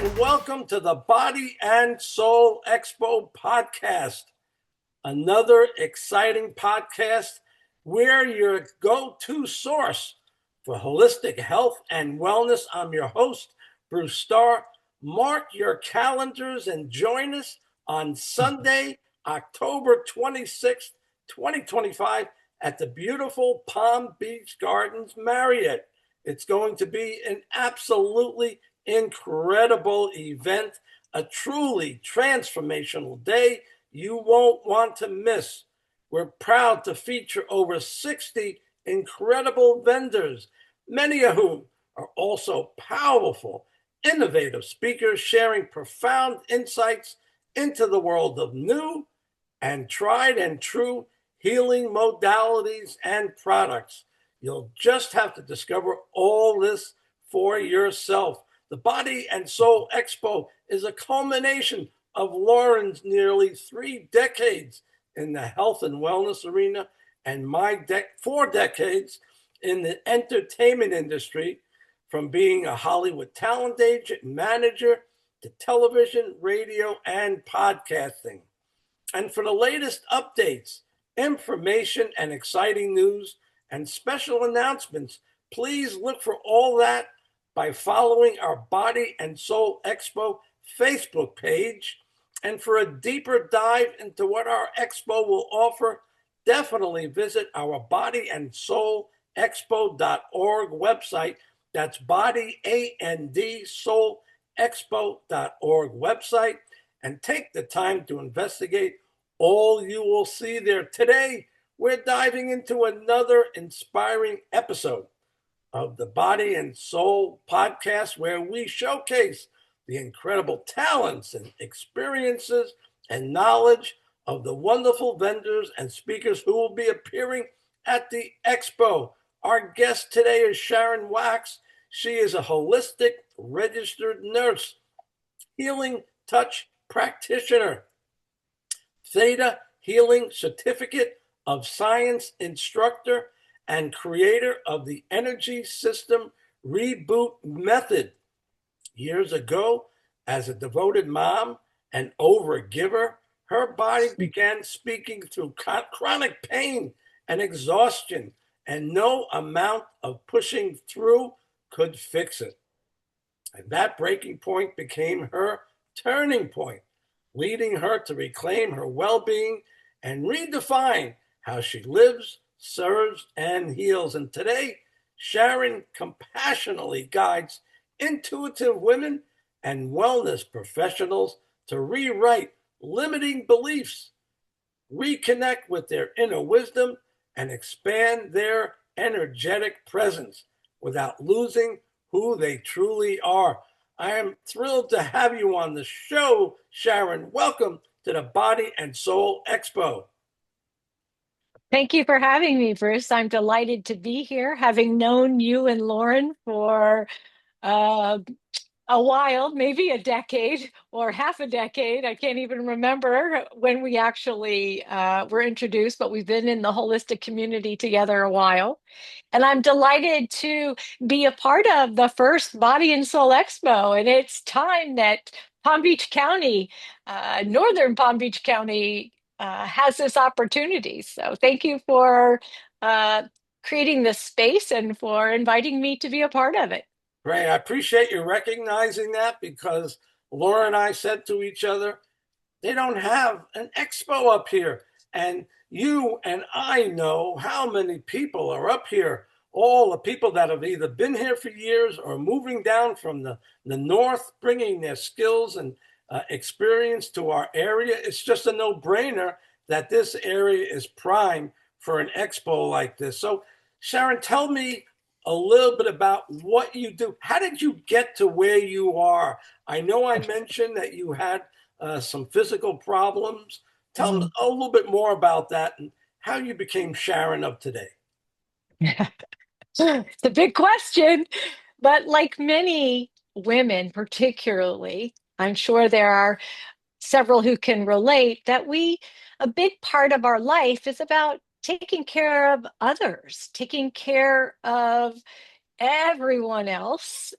and welcome to the Body and Soul Expo podcast. Another exciting podcast. We're your go-to source for holistic health and wellness. I'm your host, Bruce Starr. Mark your calendars and join us on Sunday, October 26th, 2025 at the beautiful Palm Beach Gardens Marriott. It's going to be an absolutely incredible event, a truly transformational day you won't want to miss. We're proud to feature over 60 incredible vendors, many of whom are also powerful, innovative speakers sharing profound insights into the world of new and tried and true healing modalities and products. You'll just have to discover all this for yourself. The Body and Soul Expo is a culmination of Lauren's nearly 3 decades in the health and wellness arena and my 4 decades in the entertainment industry, from being a Hollywood talent agent and manager to television, radio, and podcasting. And for the latest updates, information, and exciting news and special announcements, please look for all that by following our Body and Soul Expo Facebook page. And for a deeper dive into what our expo will offer, definitely visit our bodyandsoulexpo.org website. That's body, A-N-D, soulexpo.org website, and take the time to investigate all you will see there. Today, we're diving into another inspiring episode of the Body and Soul podcast, where we showcase the incredible talents and experiences and knowledge of the wonderful vendors and speakers who will be appearing at the expo. Our guest today is Sharon Wacks. She is a holistic registered nurse, healing touch practitioner, Theta Healing Certificate of Science instructor, and creator of the Energy System Reboot Method. Years ago, as a devoted mom and overgiver, her body began speaking through chronic pain and exhaustion, and no amount of pushing through could fix it. And that breaking point became her turning point, leading her to reclaim her well-being and redefine how she lives, serves, and heals. And today, Sharon compassionately guides intuitive women and wellness professionals to rewrite limiting beliefs, reconnect with their inner wisdom, and expand their energetic presence without losing who they truly are. I am thrilled to have you on the show, Sharon. Welcome to the Body and Soul Expo. Thank you for having me, Bruce. I'm delighted to be here, having known you and Lauren for a while, maybe a decade or half a decade. I can't even remember when we actually were introduced, but we've been in the holistic community together a while. And I'm delighted to be a part of the first Body and Soul Expo. And it's time that Palm Beach County, Northern Palm Beach County, has this opportunity. So thank you for creating this space and for inviting me to be a part of it. Great. I appreciate you recognizing that, because Laura and I said to each other, they don't have an expo up here. And you and I know how many people are up here. All the people that have either been here for years or moving down from the north, bringing their skills and experience to our area. It's just a no-brainer that this area is prime for an expo like this. So, Sharon, tell me a little bit about what you do. How did you get to where you are? I know I mentioned that you had some physical problems. Tell me a little bit more about that and how you became Sharon of today. It's a big question, but like many women, particularly, I'm sure there are several who can relate that a big part of our life is about taking care of others, taking care of everyone else,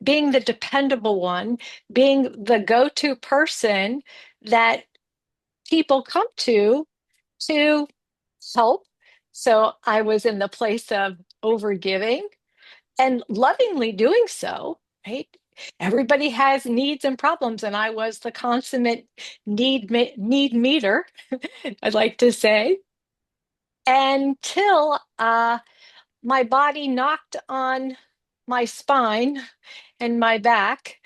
being the dependable one, being the go-to person that people come to help. So I was in the place of overgiving and lovingly doing so, right? Everybody has needs and problems, and I was the consummate need meter, I'd like to say, until my body knocked on my spine and my back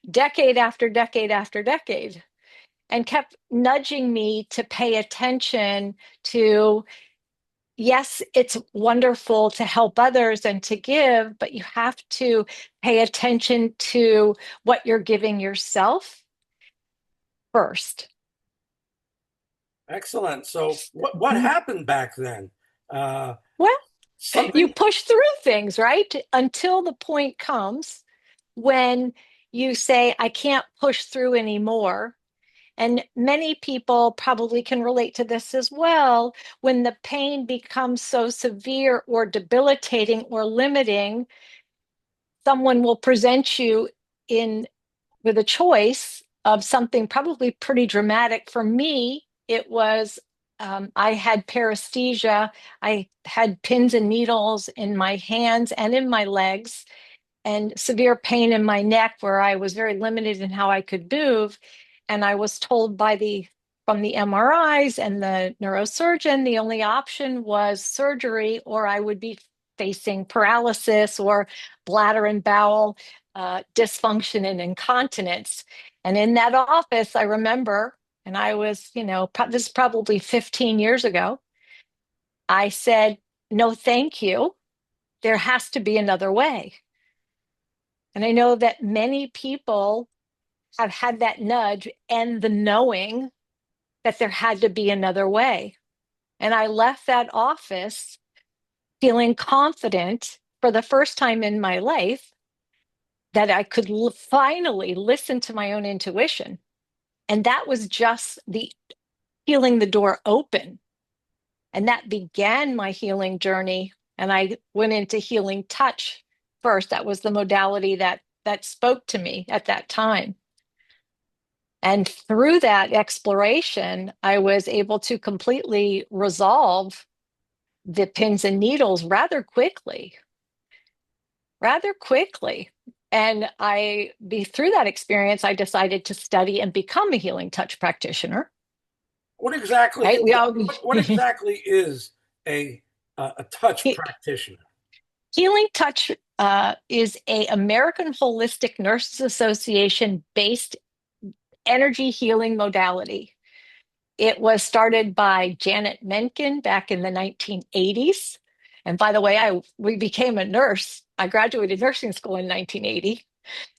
decade after decade after decade and kept nudging me to pay attention to, yes, it's wonderful to help others and to give, but you have to pay attention to what you're giving yourself first. Excellent. So what happened back then? Uh, Well, you something. push through things, right? Until the point comes when you say, I can't push through anymore. And many people probably can relate to this as well. When the pain becomes so severe or debilitating or limiting, someone will present you in with a choice of something probably pretty dramatic. For me, it was I had paresthesia. I had pins and needles in my hands and in my legs, and severe pain in my neck where I was very limited in how I could move. And I was told from the MRIs and the neurosurgeon, the only option was surgery, or I would be facing paralysis or bladder and bowel dysfunction and incontinence. And in that office, I remember, and I was, this is probably 15 years ago, I said, no, thank you. There has to be another way. And I know that many people have had that nudge and the knowing that there had to be another way. And I left that office feeling confident for the first time in my life that I could finally listen to my own intuition. And that was just the feeling the door open. And that began my healing journey. And I went into healing touch first. That was the modality that spoke to me at that time. And through that exploration, I was able to completely resolve the pins and needles rather quickly, rather quickly. And through that experience, I decided to study and become a healing touch practitioner. What exactly Right? is what exactly is a touch practitioner? Healing touch is a American Holistic Nurses Association based energy healing modality. It was started by Janet Menken back in the 1980s. And by the way, we became a nurse. I graduated nursing school in 1980.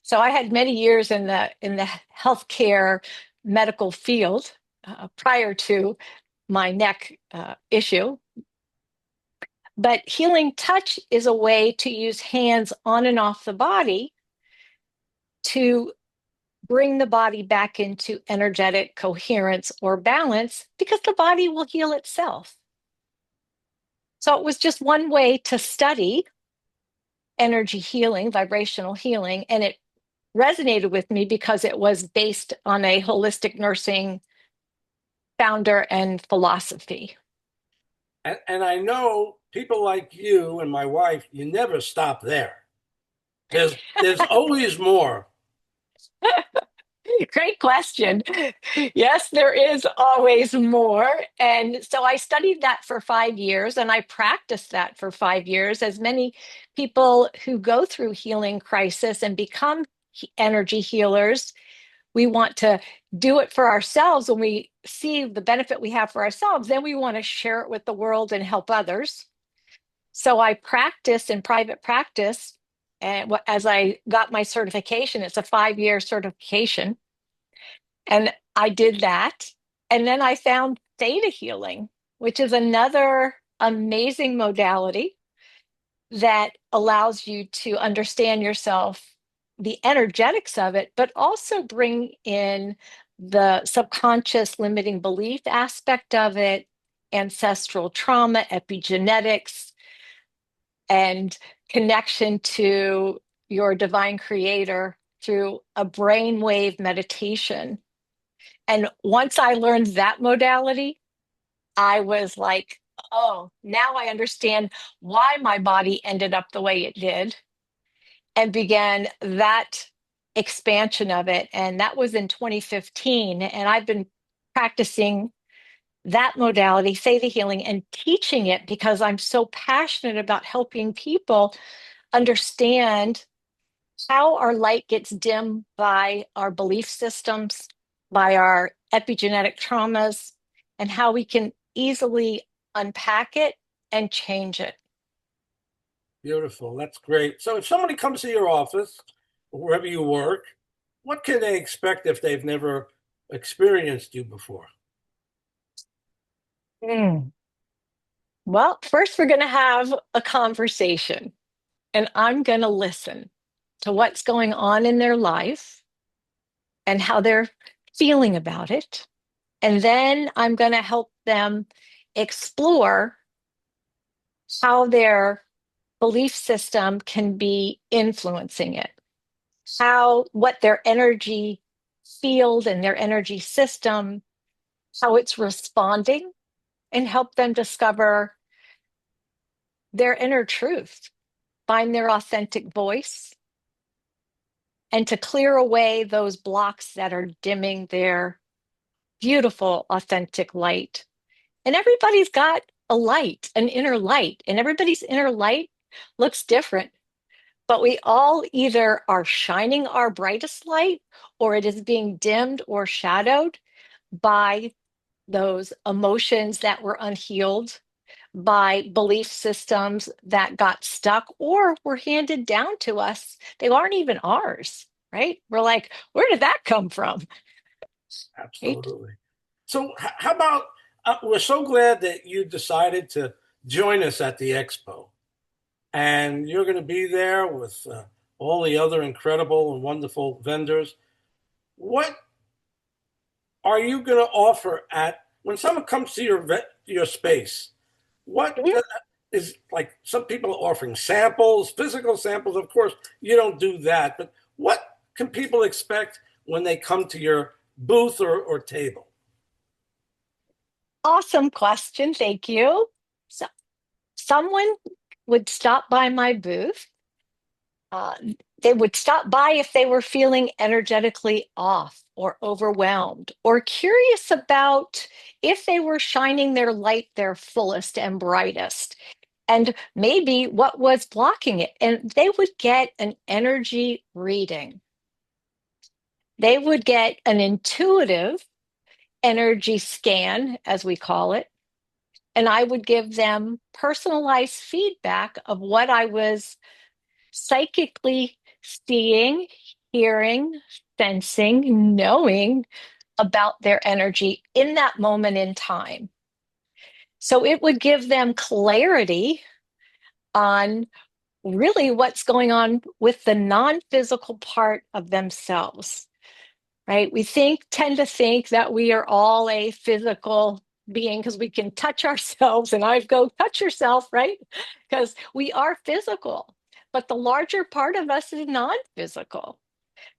So I had many years in the healthcare medical field prior to my neck issue. But healing touch is a way to use hands on and off the body to bring the body back into energetic coherence or balance, because the body will heal itself. So it was just one way to study energy healing, vibrational healing, and it resonated with me because it was based on a holistic nursing founder and philosophy. And I know people like you and my wife, you never stop there. There's always more. Great question. Yes, there is always more. And so I studied that for 5 years and I practiced that for 5 years. As many people who go through healing crisis and become energy healers, we want to do it for ourselves. When we see the benefit we have for ourselves, then we want to share it with the world and help others. So I practiced in private practice. And as I got my certification, it's a 5-year certification. And I did that. And then I found theta healing, which is another amazing modality that allows you to understand yourself, the energetics of it, but also bring in the subconscious limiting belief aspect of it, ancestral trauma, epigenetics, and connection to your divine creator through a brainwave meditation. And once I learned that modality, I was like, oh, now I understand why my body ended up the way it did, and began that expansion of it. And that was in 2015. And I've been practicing that modality, theta healing, and teaching it because I'm so passionate about helping people understand how our light gets dim by our belief systems, by our epigenetic traumas, and how we can easily unpack it and change it. Beautiful. That's great. So if somebody comes to your office, or wherever you work, what can they expect if they've never experienced you before? Mm. Well, first, we're going to have a conversation, and I'm going to listen to what's going on in their life and how they're feeling about it. And then I'm going to help them explore how their belief system can be influencing it, what their energy field and their energy system, how it's responding, and help them discover their inner truth, find their authentic voice, and to clear away those blocks that are dimming their beautiful, authentic light. And everybody's got a light, an inner light, and everybody's inner light looks different. But we all either are shining our brightest light or it is being dimmed or shadowed by those emotions that were unhealed, by belief systems that got stuck or were handed down to us. They aren't even ours, right? We're like, where did that come from? Right? Absolutely. So, how about we're so glad that you decided to join us at the expo, and you're going to be there with all the other incredible and wonderful vendors. What are you going to offer at when someone comes to your space? What Mhm. is like some people are offering samples, physical samples? Of course, you don't do that, but what can people expect when they come to your booth or table? Awesome question. Thank you. So, someone would stop by my booth. Uh, they would stop by if they were feeling energetically off or overwhelmed or curious about if they were shining their light their fullest and brightest and maybe what was blocking it. And they would get an energy reading. They would get an intuitive energy scan, as we call it. And I would give them personalized feedback of what I was psychically seeing, hearing, sensing, knowing about their energy in that moment in time. So it would give them clarity on really what's going on with the non physical part of themselves, right? Tend to think that we are all a physical being because we can touch ourselves, and I go, touch yourself, right? Because we are physical, but the larger part of us is non physical.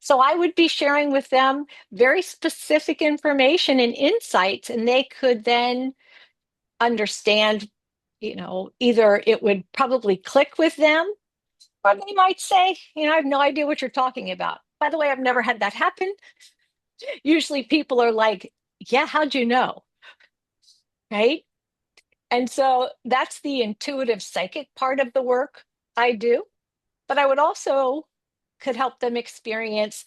So I would be sharing with them very specific information and insights, and they could then understand, either it would probably click with them, or they might say, I have no idea what you're talking about. By the way, I've never had that happen. Usually people are like, yeah, how'd you know? Right. And so that's the intuitive psychic part of the work I do. But I would also could help them experience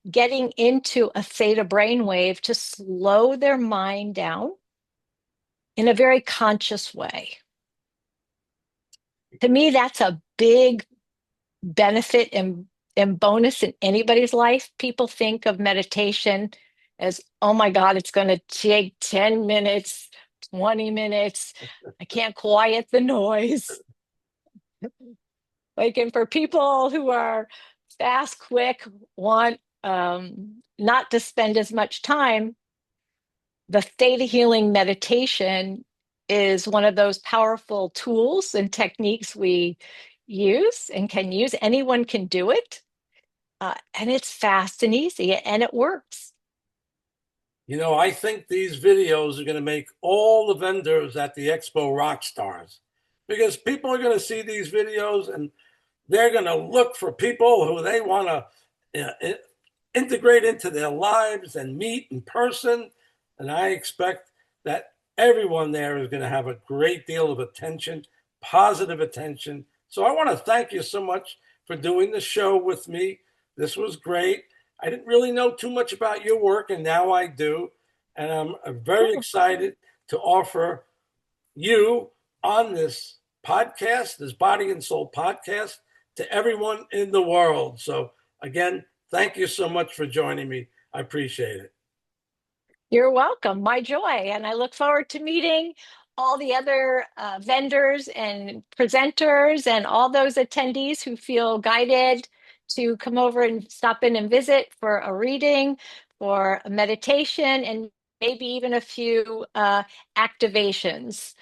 getting into a theta brainwave to slow their mind down in a very conscious way. To me, that's a big benefit and bonus in anybody's life. People think of meditation as, oh my God, it's going to take 10 minutes, 20 minutes. I can't quiet the noise. Like, and for people who are fast, quick, want not to spend as much time, the theta healing meditation is one of those powerful tools and techniques we use and can use. Anyone can do it. And it's fast and easy, and it works. You know, I think these videos are going to make all the vendors at the Expo rock stars, because people are going to see these videos and they're going to look for people who they want to integrate into their lives and meet in person. And I expect that everyone there is going to have a great deal of attention, positive attention. So I want to thank you so much for doing the show with me. This was great. I didn't really know too much about your work, and now I do. And I'm very Cool. excited to offer you on this podcast, this Body and Soul podcast, to everyone in the world. So, again, thank you so much for joining me. I appreciate it. You're welcome. My joy. And I look forward to meeting all the other vendors and presenters and all those attendees who feel guided to come over and stop in and visit for a reading, for a meditation, and maybe even a few activations.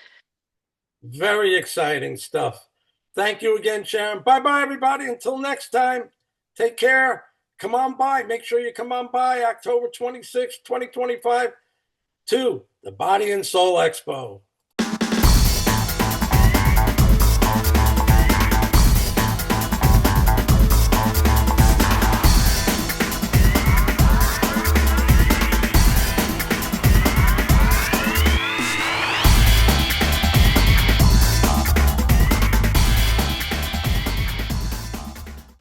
Very exciting stuff. Thank you again, Sharon. Bye bye, everybody. Until next time, take care. Come on by. Make sure you come on by October 26th, 2025 to the Body and Soul Expo.